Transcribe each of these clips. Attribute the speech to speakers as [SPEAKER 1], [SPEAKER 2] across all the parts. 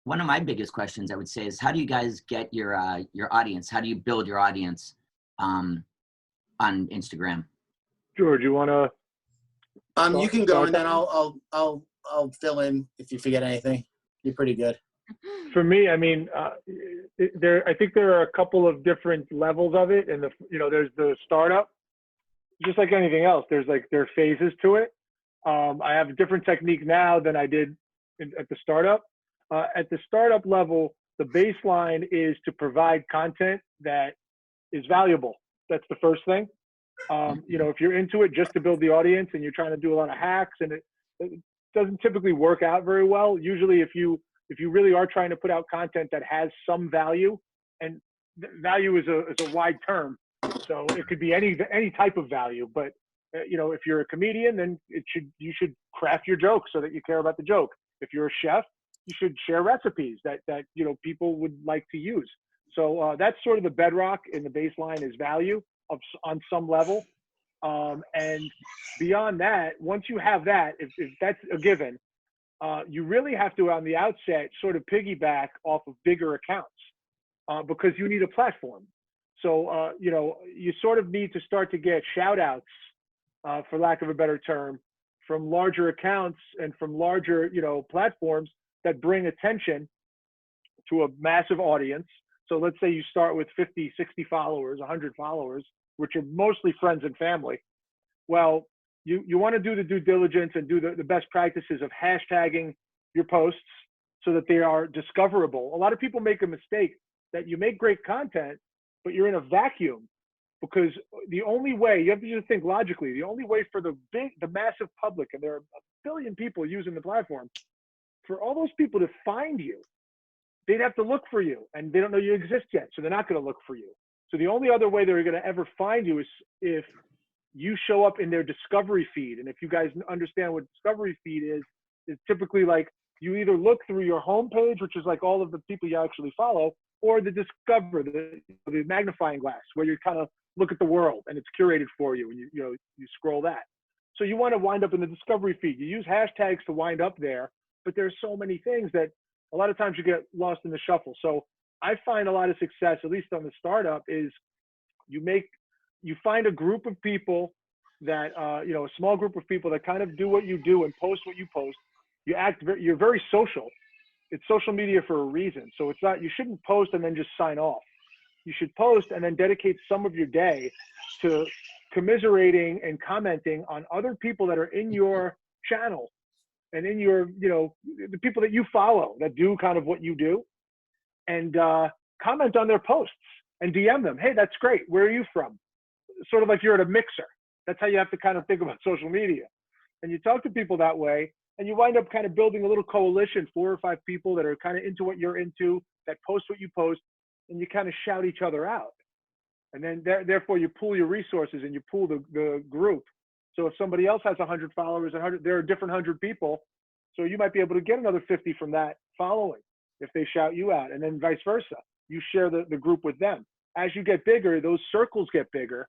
[SPEAKER 1] one of my biggest questions I would say is, how do you guys get your audience? How do you build your audience on Instagram?
[SPEAKER 2] George, you want to?
[SPEAKER 3] You can go, and then I'll fill in if you forget anything. You're pretty good.
[SPEAKER 2] For me, I mean, I think there are a couple of different levels of it, and there's the startup. Just like anything else, there are phases to it. I have a different technique now than I did at the startup. At the startup level, the baseline is to provide content that is valuable. That's the first thing. If you're into it just to build the audience and you're trying to do a lot of hacks, and it doesn't typically work out very well. Usually, if you really are trying to put out content that has some value, and value is a wide term, so it could be any type of value. But if you're a comedian, then you should craft your joke so that you care about the joke. If you're a chef, you should share recipes that people would like to use. So that's sort of the bedrock in the baseline is value on some level. And beyond that, once you have that, if that's a given, you really have to, on the outset, sort of piggyback off of bigger accounts because you need a platform. So, you sort of need to start to get shout outs, for lack of a better term, from larger accounts and from larger, platforms that bring attention to a massive audience. So let's say you start with 50, 60 followers, 100 followers, which are mostly friends and family. Well, you want to do the due diligence and do the best practices of hashtagging your posts so that they are discoverable. A lot of people make a mistake that you make great content, but you're in a vacuum, because the only way, you have to just think logically, the only way for the massive public, and there are a billion people using the platform, for all those people to find you, they'd have to look for you, and they don't know you exist yet, so they're not going to look for you. So the only other way they're going to ever find you is if you show up in their discovery feed. And if you guys understand what discovery feed is typically like you either look through your homepage, which is like all of the people you actually follow, or the discover, the magnifying glass, where you kind of look at the world and it's curated for you, and you scroll that. So you want to wind up in the discovery feed. You use hashtags to wind up there, but there's so many things that a lot of times you get lost in the shuffle. So I find a lot of success, at least on the startup, is you find a group of people that, a small group of people that kind of do what you do and post what you post. You're very social. It's social media for a reason. So you shouldn't post and then just sign off. You should post and then dedicate some of your day to commiserating and commenting on other people that are in your channel and in your, the people that you follow that do kind of what you do, and comment on their posts and DM them. Hey, that's great. Where are you from? Sort of like you're at a mixer. That's how you have to kind of think about social media. And you talk to people that way, and you wind up kind of building a little coalition, 4 or 5 people that are kind of into what you're into, that post what you post, and you kind of shout each other out. And then therefore you pool your resources and you pool the group. So if somebody else has 100 followers, there are different 100 people. So you might be able to get another 50 from that following if they shout you out, and then vice versa. You share the group with them. As you get bigger, those circles get bigger,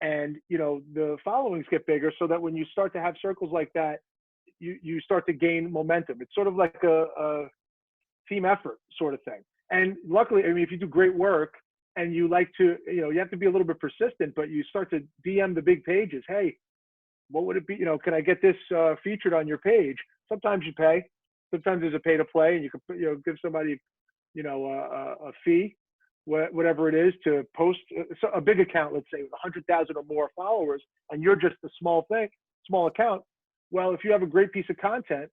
[SPEAKER 2] and the followings get bigger, so that when you start to have circles like that, you start to gain momentum. It's sort of like a team effort sort of thing. And luckily, I mean, if you do great work and you like to, you have to be a little bit persistent, but you start to DM the big pages. Hey, what would it be? Can I get this featured on your page? Sometimes you pay. Sometimes there's a pay to play, and you can give somebody a fee, whatever it is, to post a big account, let's say with 100,000 or more followers, and you're just a small account. Well, if you have a great piece of content,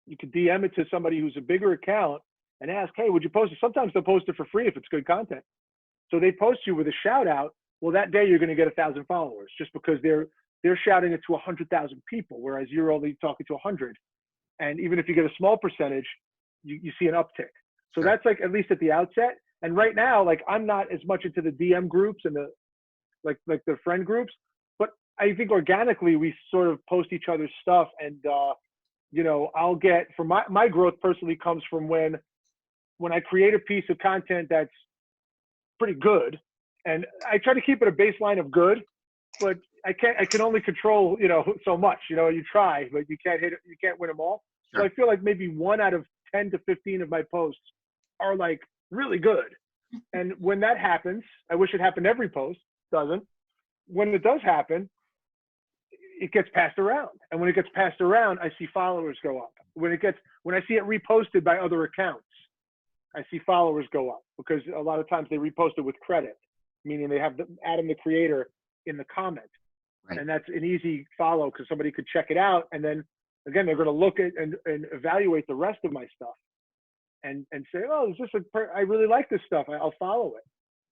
[SPEAKER 2] you could DM it to somebody who's a bigger account and ask, hey, would you post it? Sometimes they'll post it for free if it's good content. So they post you with a shout out. Well, that day you're going to get 1,000 followers just because they're shouting it to 100,000 people, whereas you're only talking to 100. And even if you get a small percentage, you see an uptick. So that's like, at least at the outset. And right now, like, I'm not as much into the DM groups and the friend groups, but I think organically we sort of post each other's stuff. And, I'll get, from my growth personally comes from when I create a piece of content that's pretty good, and I try to keep it a baseline of good, but I can only control, so much, you try, but you can't win them all. So I feel like maybe 1 out of 10 to 15 of my posts are like really good. And when that happens, I wish it happened every post, doesn't. When it does happen, it gets passed around. And when it gets passed around, I see followers go up. When I see it reposted by other accounts, I see followers go up, because a lot of times they repost it with credit, meaning they have Adam the creator in the comment.
[SPEAKER 1] Right.
[SPEAKER 2] And that's an easy follow, because somebody could check it out, and then again they're going to look at and evaluate the rest of my stuff and say, oh, is this I really like this stuff, I'll follow it.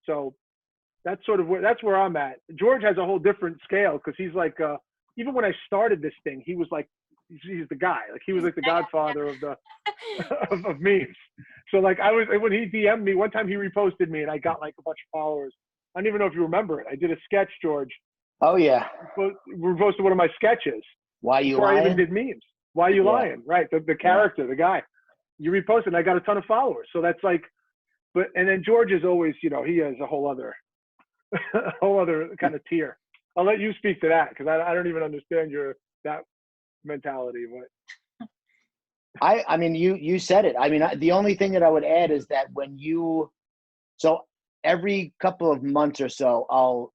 [SPEAKER 2] So that's sort of where I'm at. George has a whole different scale, because he's like even when I started this thing, he was like, he's the guy, like he was like the godfather of the of memes. So like when he DM'd me one time, he reposted me and I got like a bunch of followers. I don't even know if you remember it. I did a sketch, George.
[SPEAKER 3] Oh yeah.
[SPEAKER 2] Reposted one of my sketches.
[SPEAKER 3] Why you
[SPEAKER 2] before
[SPEAKER 3] lying?
[SPEAKER 2] I even did memes. Why you lying? Right. The character, the guy. You reposted and I got a ton of followers. So that's like, and then George is always, he has a whole other kind of tier. I'll let you speak to that, because I don't even understand that mentality. But
[SPEAKER 3] I mean, you said it. I mean, the only thing that I would add is that so every couple of months or so, I'll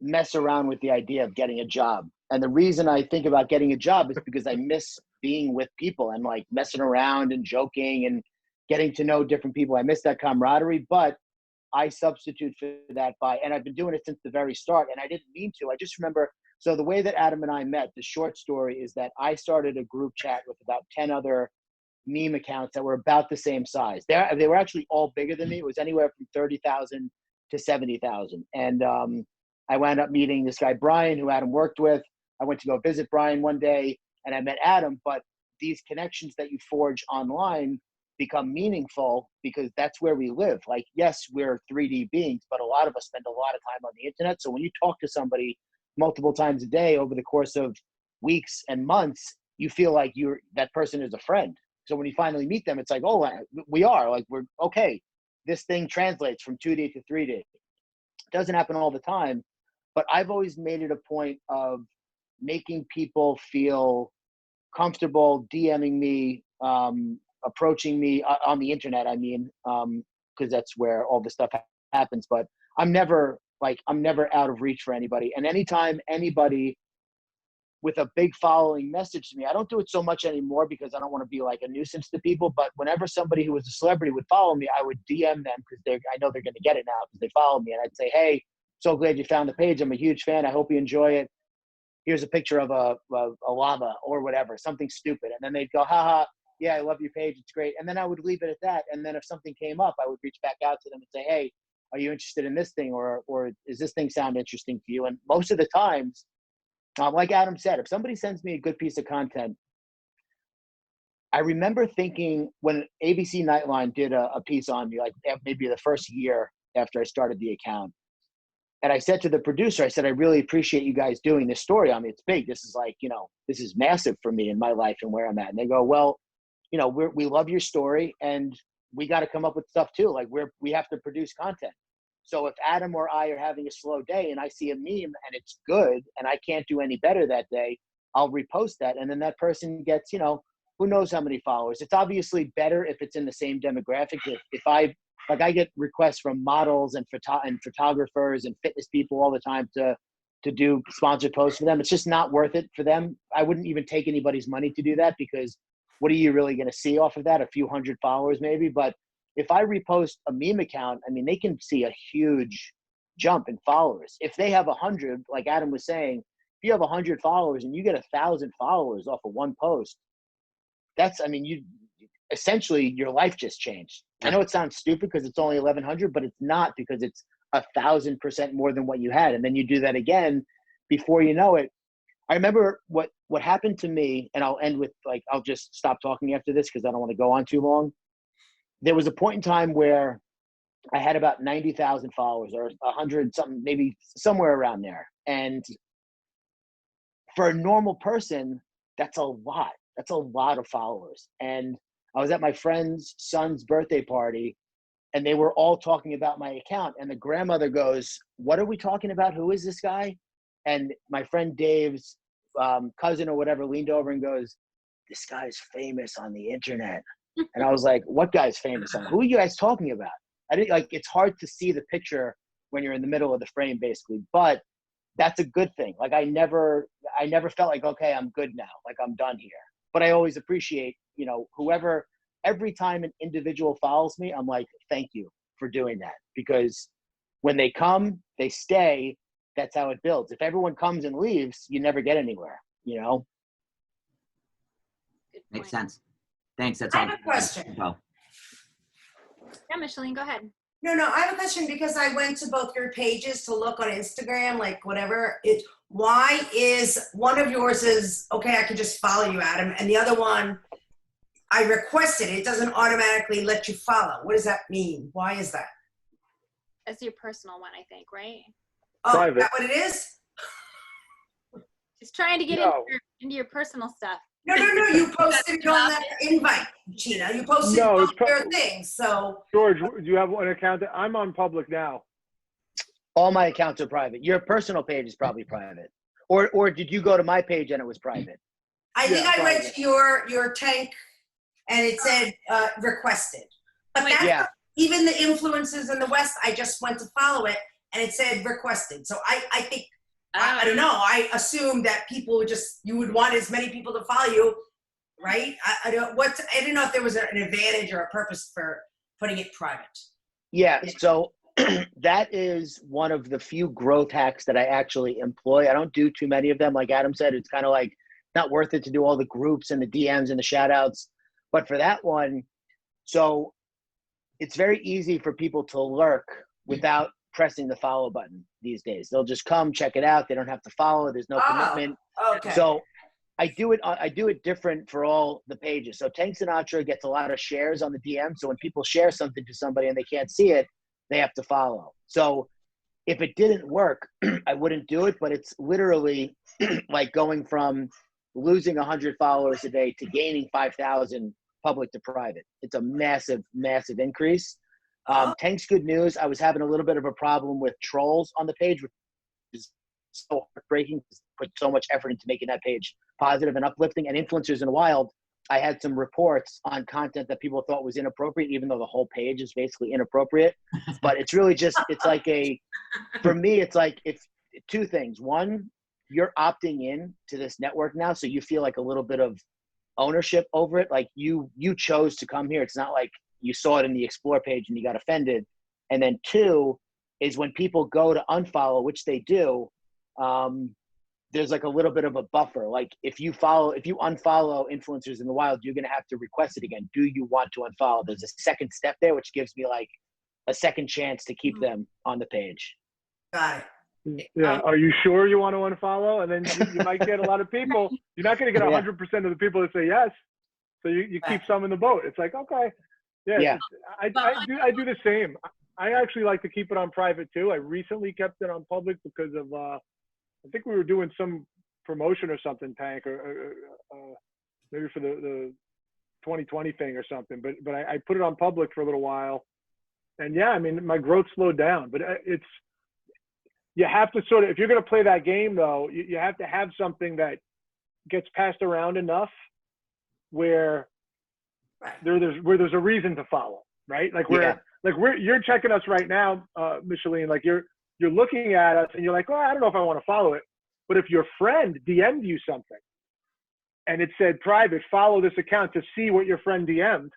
[SPEAKER 3] mess around with the idea of getting a job. And the reason I think about getting a job is because I miss being with people and like messing around and joking and getting to know different people. I miss that camaraderie, but I substitute for that and I've been doing it since the very start, and I didn't mean to. I just remember, so the way that Adam and I met, the short story is that I started a group chat with about 10 other meme accounts that were about the same size. They were actually all bigger than me. It was anywhere from 30,000 to 70,000. And I wound up meeting this guy, Brian, who Adam worked with. I went to go visit Brian one day and I met Adam, but these connections that you forge online become meaningful because that's where we live. Like, yes, we're 3D beings, but a lot of us spend a lot of time on the internet. So when you talk to somebody multiple times a day over the course of weeks and months, you feel like that person is a friend. So when you finally meet them, it's like, oh, we are like, we're okay. This thing translates from 2D to 3D. It doesn't happen all the time, but I've always made it a point of making people feel comfortable DMing me, approaching me on the internet. I mean, because that's where all this stuff happens. But I'm never out of reach for anybody. And anytime anybody with a big following message to me, I don't do it so much anymore because I don't want to be like a nuisance to people. But whenever somebody who was a celebrity would follow me, I would DM them because I know they're going to get it now because they follow me. And I'd say, hey, so glad you found the page. I'm a huge fan. I hope you enjoy it. Here's a picture of a llama or whatever, something stupid. And then they'd go, haha, yeah, I love your page. It's great. And then I would leave it at that. And then if something came up, I would reach back out to them and say, hey, are you interested in this thing? Or does this thing sound interesting to you? And most of the times, like Adam said, if somebody sends me a good piece of content, I remember thinking when ABC Nightline did a piece on me, like maybe the first year after I started the account. And I said to the producer, I said, I really appreciate you guys doing this story on me. It's big. This is like, this is massive for me in my life and where I'm at. And they go, well, we love your story and we got to come up with stuff too. Like we have to produce content. So if Adam or I are having a slow day and I see a meme and it's good and I can't do any better that day, I'll repost that. And then that person gets, who knows how many followers. It's obviously better if it's in the same demographic. If I get requests from models and photographers and fitness people all the time to do sponsored posts for them. It's just not worth it for them. I wouldn't even take anybody's money to do that because what are you really going to see off of that? A few hundred followers maybe. But if I repost a meme account, I mean, they can see a huge jump in followers. If they have 100, like Adam was saying, if you have 100 followers and you get 1,000 followers off of one post, essentially your life just changed. I know it sounds stupid because it's only 1,100, but it's not because it's 1,000% more than what you had. And then you do that again before you know it. I remember what happened to me, and I'll end with I'll just stop talking after this because I don't want to go on too long. There was a point in time where I had about 90,000 followers or 100 something, maybe somewhere around there. And for a normal person, that's a lot. That's a lot of followers. And I was at my friend's son's birthday party and they were all talking about my account. And the grandmother goes, what are we talking about? Who is this guy? And my friend Dave's cousin or whatever leaned over and goes, this guy's famous on the internet. And I was like, what guy's famous? Who are you guys talking about? I didn't like, it's hard to see the picture when you're in the middle of the frame basically, but that's a good thing. Like I never felt like, okay, I'm good now. Like I'm done here. But I always appreciate, you know, whoever, every time an individual follows me, I'm like, thank you for doing that. Because when they come, they stay. That's how it builds. If everyone comes and leaves, you never get anywhere, you know?
[SPEAKER 1] Makes sense. Thanks. That's
[SPEAKER 4] I
[SPEAKER 1] all.
[SPEAKER 4] have a question.
[SPEAKER 1] Well,
[SPEAKER 5] Yeah, Micheline, go ahead.
[SPEAKER 4] No, I have a question because I went to both your pages to look on Instagram, like whatever. Why is one of yours is, okay, I can just follow you, Adam, and the other one, I requested it. It doesn't automatically let you follow. What does that mean? Why is that?
[SPEAKER 5] That's your personal one, I think, right?
[SPEAKER 4] Oh,
[SPEAKER 2] Private.
[SPEAKER 4] is that what it is?
[SPEAKER 5] Just trying to get into your personal stuff.
[SPEAKER 4] No. You posted it on that invite, Gina. You posted
[SPEAKER 2] No,
[SPEAKER 4] on
[SPEAKER 2] it's
[SPEAKER 4] your things. So
[SPEAKER 2] George, do you have an account? I'm on public now.
[SPEAKER 3] All my accounts are private. Your personal page is probably private. Or did you go to my page and it was private?
[SPEAKER 4] I think I went
[SPEAKER 3] private.
[SPEAKER 4] to your tank and it said requested. But that's even the influencers in the West, I just went to follow it and it said requested. So I think, I don't know. I assumed that people would you would want as many people to follow you, right? I didn't know if there was an advantage or a purpose for putting it private.
[SPEAKER 3] Yeah, so that is one of the few growth hacks that I actually employ. I don't do too many of them. Like Adam said, it's kind of like not worth it to do all the groups and the DMs and the shout outs. But for that one, so it's very easy for people to lurk without pressing the follow button these days. They'll just come, check it out. They don't have to follow. There's no commitment.
[SPEAKER 4] Okay.
[SPEAKER 3] So I do it different for all the pages. So Tank Sinatra gets a lot of shares on the DM. So when people share something to somebody and they can't see it, they have to follow. So if it didn't work, I wouldn't do it, but it's literally like going from losing 100 followers a day to gaining 5,000 public to private. It's a massive, massive increase. Tank's good news. I was having a little bit of a problem with trolls on the page, which is so heartbreaking. Put so much effort into making that page positive and uplifting. And influencers in the wild, I had some reports on content that people thought was inappropriate, even though the whole page is basically inappropriate. But it's really just, it's like for me, it's like, it's two things. One, you're opting in to this network now, so you feel like a little bit of ownership over it. Like you chose to come here. It's not like you saw it in the explore page and you got offended. And then two is when people go to unfollow, which they do, there's like a little bit of a buffer. Like if you unfollow influencers in the wild, you're going to have to request it again. Do you want to unfollow? There's a second step there, which gives me like a second chance to keep them on the page.
[SPEAKER 4] Got it.
[SPEAKER 2] Yeah. Are you sure you want to unfollow? And then you might get a lot of people. You're not going to get 100% of the people that say yes. So you keep some in the boat. It's like, okay. Yeah. I do the same. I actually like to keep it on private too. I recently kept it on public because of, I think we were doing some promotion or something, Tank, or maybe for the 2020 thing or something. But I put it on public for a little while. And yeah, I mean, my growth slowed down, but you have to sort of, if you're going to play that game though, you have to have something that gets passed around enough where there's a reason to follow, right? Like you're checking us right now, Micheline, like you're looking at us and you're like, oh, I don't know if I want to follow it. But if your friend DM'd you something and it said private, follow this account to see what your friend DM'd,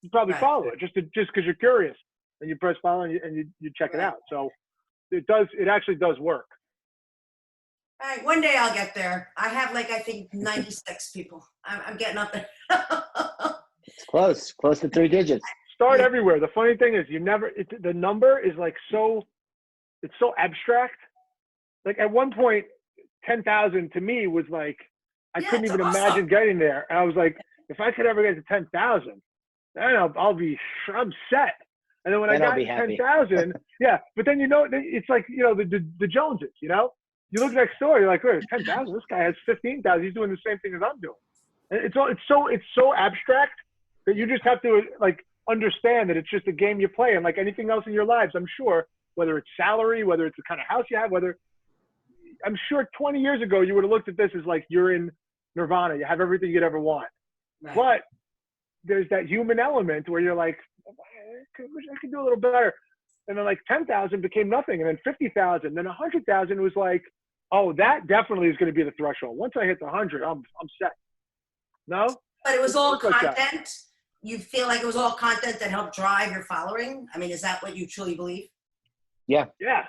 [SPEAKER 2] you probably follow it just because you're curious, and you press follow and you check it out. So it actually does work.
[SPEAKER 4] All right, one day I'll get there. I have I think 96 people. I'm getting up there.
[SPEAKER 3] It's close to 3 digits.
[SPEAKER 2] Start everywhere. The funny thing is the number is it's so abstract. Like at one point, 10,000 to me was like, I couldn't even imagine getting there. And I was like, if I could ever get to 10,000, then I'm set. And then when I got to 10,000, but then it's like, the Joneses, you look next door, you're like, wait, 10,000, this guy has 15,000, he's doing the same thing as I'm doing. And it's so abstract that you just have to understand that it's just a game you play. And like anything else in your lives, I'm sure, whether it's salary, whether it's the kind of house you have, I'm sure 20 years ago, you would have looked at this as like, you're in nirvana, you have everything you'd ever want. Right. But there's that human element where you're like, I could do a little better. And then like 10,000 became nothing. And then 50,000, then 100,000 was like, oh, that definitely is going to be the threshold. Once I hit the 100, I'm set. No?
[SPEAKER 4] But it was all
[SPEAKER 2] It's like that.
[SPEAKER 4] content. You feel like it was all content that helped drive your following? I mean, is that what you truly believe?
[SPEAKER 3] Yeah.
[SPEAKER 2] Yeah.